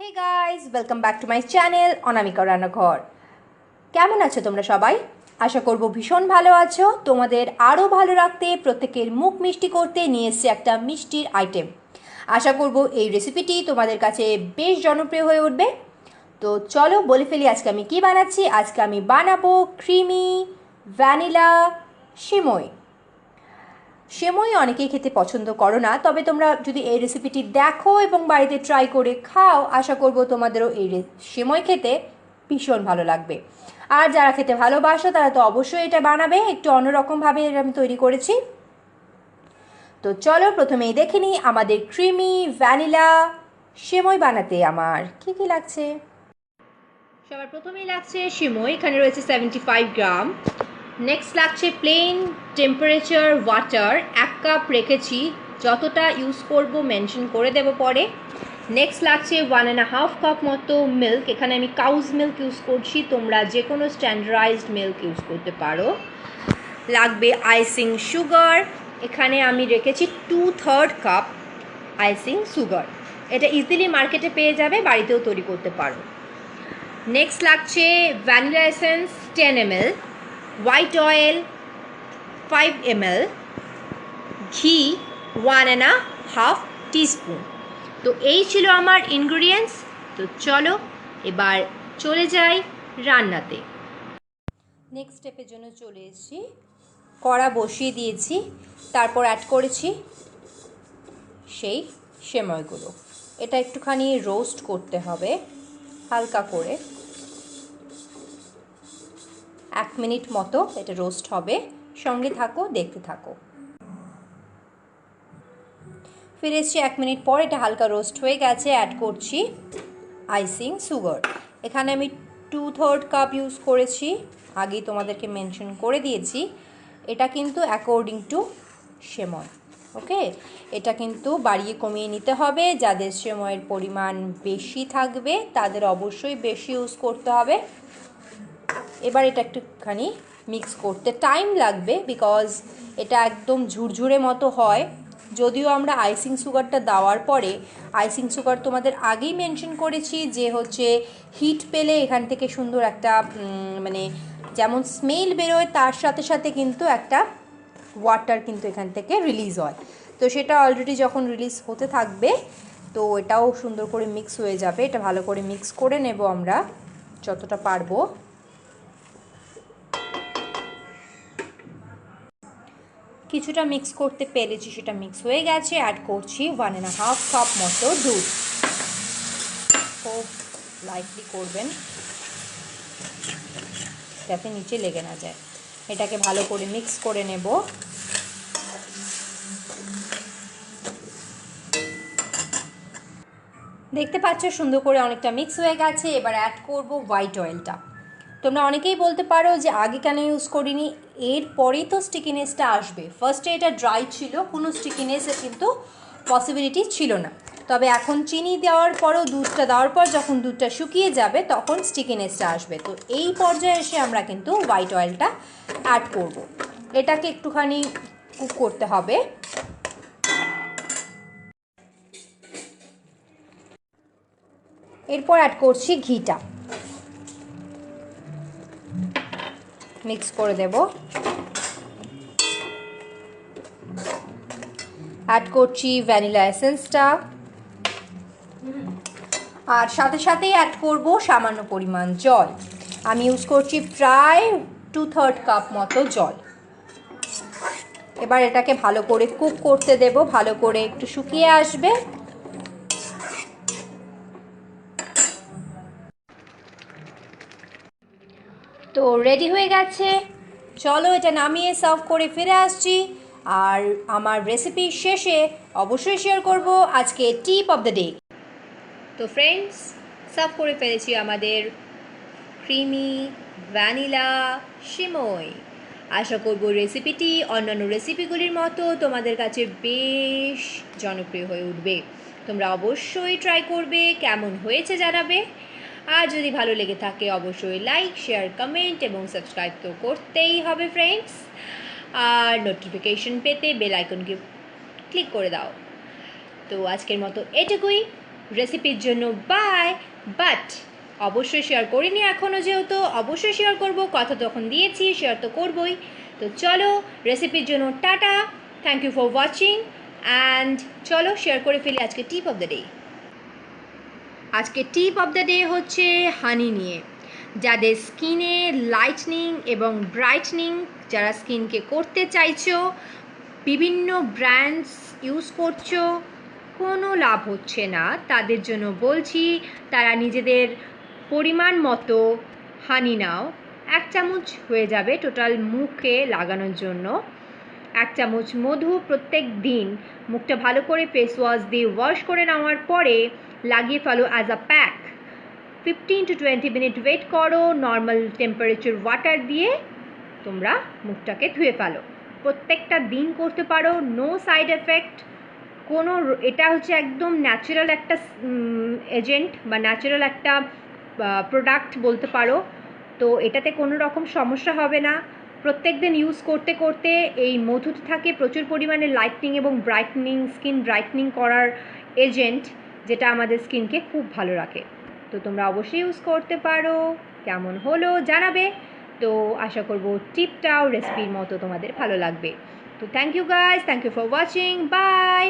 Hey guys, welcome back to my channel Anamika রান্নাঘর। কেমন আছো তোমরা সবাই? আশা করব ভীষণ ভালো আছো। তোমাদের আরও ভালো রাখতে, প্রত্যেকের মুখ মিষ্টি করতে নিয়ে এসেছি একটা মিষ্টির আইটেম। আশা করব এই রেসিপিটি তোমাদের কাছে বেশ জনপ্রিয় হয়ে উঠবে। তো চলো বলে ফেলি আজকে আমি কী বানাচ্ছি। আজকে আমি বানাবো ক্রিমি ভ্যানিলা সিমই। সেমই অনেকেই খেতে পছন্দ করো না, তবে তোমরা যদি এই রেসিপিটি দেখো এবং বাড়িতে ট্রাই করে খাও, আশা করব তোমাদেরও এই সেমই খেতে ভীষণ ভালো লাগবে। আর যারা খেতে ভালোবাসো তারা তো অবশ্যই এটা বানাবে। একটু অন্যরকমভাবে এটা আমি তৈরি করেছি। তো চলো প্রথমেই দেখে নিই আমাদের ক্রিমি ভ্যানিলা সেমই বানাতে আমার কী কী লাগছে। সবার প্রথমেই লাগছে সেমই, এখানে রয়েছে 75 গ্রাম। নেক্সট লাগছে প্লেন টেম্পারেচার ওয়াটার, 1 কাপ রেখেছি, যতটা ইউজ করব মেনশন করে দেব পরে। নেক্সট লাগছে 1.5 কাপ মতো মিল্ক, এখানে আমি কাউজ মিল্ক ইউজ করছি, তোমরা যে কোনো স্ট্যান্ডার্ডাইজড মিল্ক ইউজ করতে পারো। লাগবে আইসিং সুগার, এখানে আমি রেখেছি 2/3 কাপ আইসিং সুগার। এটা ইজিলি মার্কেটে পেয়ে যাবে, বাড়িতেও তৈরি করতে পারো। নেক্সট লাগছে vanilla essence 10 ml, white oil 5 ml, ঘি 1.5 টিস্পুন। তো এই ছিল আমার ইনগ্রিডিয়েন্টস। তো চলো এবার চলে যাই রান্নাতে। নেক্সট স্টেপের জন্য চলে এসেছি, কড়া বসিয়ে দিয়েছি, তারপর অ্যাড করেছি সেই সেমইগুলো। এটা একটুখানি রোস্ট করতে হবে হালকা করে, 1 মিনিট মতো এটা রোস্ট হবে। সঙ্গে থাকো, দেখতে থাকো। ফিরে এসেছি 1 মিনিট পর, এটা হালকা রোস্ট হয়ে গেছে। অ্যাড করছি আইসিং সুগার, এখানে আমি 2/3 কাপ ইউজ করেছি, আগেই তোমাদেরকে মেনশন করে দিয়েছি। এটা কিন্তু অ্যাকর্ডিং টু সেমই, ওকে? এটা কিন্তু বাড়িয়ে কমিয়ে নিতে হবে। যাদের সেমইয়ের পরিমাণ বেশি থাকবে তাদের অবশ্যই বেশি ইউজ করতে হবে। এবার এটা একটুখানি মিক্স করতে টাইম লাগবে, বিকজ এটা একদম ঝুরঝুরে মতো হয়। যদিও আমরা আইসিং সুগারটা দেওয়ার পরে, আইসিং সুগার তোমাদের আগেই মেনশন করেছি যে হচ্ছে হিট পেলে এখান থেকে সুন্দর একটা মানে যেমন স্মেল বেরোয়, তার সাথে সাথে কিন্তু একটা ওয়াটার কিন্তু এখান থেকে রিলিজ হয়। তো সেটা অলরেডি যখন রিলিজ হতে থাকবে, তো এটাও সুন্দর করে মিক্স হয়ে যাবে। এটা ভালো করে মিক্স করে নেব আমরা যতটা পারবো। কিছুটা মিক্স করতে পেরেছি, সেটা মিক্স হয়ে গেছে। অ্যাড করছি 1.5 কাপ মতো দুধ। খুব লাইটলি করবেন যাতে নিচে লেগে না যায়। এটাকে ভালো করে মিক্স করে নেব। দেখতে পাচ্ছ সুন্দর করে অনেকটা মিক্স হয়ে গেছে। এবার অ্যাড করব হোয়াইট অয়েলটা। তোমরা অনেকেই বলতে পারো যে আগে কেন ইউজ করিনি, এরপরেই তো স্টিকিনেসটা আসবে। ফার্স্টে এটা ড্রাই ছিল, কোনো স্টিকিনেসের কিন্তু পসিবিলিটি ছিল না। তবে এখন চিনি দেওয়ার পরও, দুধটা দেওয়ার পর যখন দুধটা শুকিয়ে যাবে তখন স্টিকিনেসটা আসবে। তো এই পর্যায়ে এসে আমরা কিন্তু হোয়াইট অয়েলটা অ্যাড করব। এটাকে একটুখানি কুক করতে হবে। এরপর অ্যাড করছি ঘিটা, মিক্স করে দেব। অ্যাড করছি ভ্যানিলা এসেন্সটা, আর সাথে সাথেই অ্যাড করব সামান্য পরিমাণ জল। আমি ইউজ করছি প্রায় 2/3 কাপ মতো জল। এবার এটাকে ভালো করে কুক করতে দেব, ভালো করে একটু শুকিয়ে আসবে। তো রেডি হয়ে গেছে, চলো এটা নামিয়ে সার্ভ করে ফিরে আসছি। আর আমার রেসিপি শেষে অবশ্যই শেয়ার করব আজকে টিপ অফ দ্য ডে। তো ফ্রেন্ডস, সার্ভ করে ফেলেছি আমাদের ক্রিমি ভ্যানিলা সিমই। আশা করব রেসিপিটি অন্যান্য রেসিপিগুলির মতো তোমাদের কাছে বেশ জনপ্রিয় হয়ে উঠবে। তোমরা অবশ্যই ট্রাই করবে, কেমন হয়েছে জানাবে। আর যদি ভালো লেগে থাকে অবশ্যই লাইক, শেয়ার, কমেন্ট এবং সাবস্ক্রাইব তো করতেই হবে ফ্রেন্ডস। আর নোটিফিকেশন পেতে বেল আইকনকে ক্লিক করে দাও। তো আজকের মতো এটুকুই। রেসিপির জন্য বাই। বাট অবশ্যই শেয়ার করিনি এখনও, যেহেতু অবশ্যই শেয়ার করব, কথা তখন দিয়েছি, শেয়ার তো করবই। তো চলো রেসিপির জন্য tata, thank you for watching and চলো শেয়ার করে ফেলি আজকে টিপ অফ দ্য ডে। আজকে টিপ অফ দ্য ডে হচ্ছে হানি নিয়ে। যাদের স্কিনে লাইটনিং এবং ব্রাইটনিং, যারা স্কিনকে করতে চাইছো, বিভিন্ন ব্র্যান্ডস ইউজ করছো, কোনো লাভ হচ্ছে না, তাদের জন্য বলছি তারা নিজেদের পরিমাণ মতো হানি নাও। 1 চামচ হয়ে যাবে টোটাল মুখে লাগানোর জন্য। 1 চামচ মধু প্রত্যেক দিন মুখটা ভালো করে ফেস ওয়াশ দিয়ে ওয়াশ করে নেওয়ার পরে লাগিয়ে ফেলো as a pack. 15 to 20 minute wait করো, নর্মাল টেম্পারেচার ওয়াটার দিয়ে তোমরা মুখটাকে ধুয়ে ফেলো। প্রত্যেকটা দিন করতে পারো, নো সাইড এফেক্ট কোনো। এটা হচ্ছে একদম ন্যাচারাল একটা এজেন্ট বা ন্যাচারাল একটা প্রোডাক্ট বলতে পারো। তো এটাতে কোনো রকম সমস্যা হবে না। প্রত্যেক দিন ইউজ করতে করতে এই মধুতে থাকে প্রচুর পরিমাণে লাইটনিং এবং ব্রাইটনিং, স্কিন ব্রাইটনিং করার এজেন্ট, যেটা আমাদের স্কিনকে খুব ভালো রাখে। তো তোমরা অবশ্যই ইউজ করতে পারো। কেমন হলো জানাবে। তো আশা করব টিপটাও রেসিপির মতো তোমাদের ভালো লাগবে। তো thank you guys, thank you for watching, by.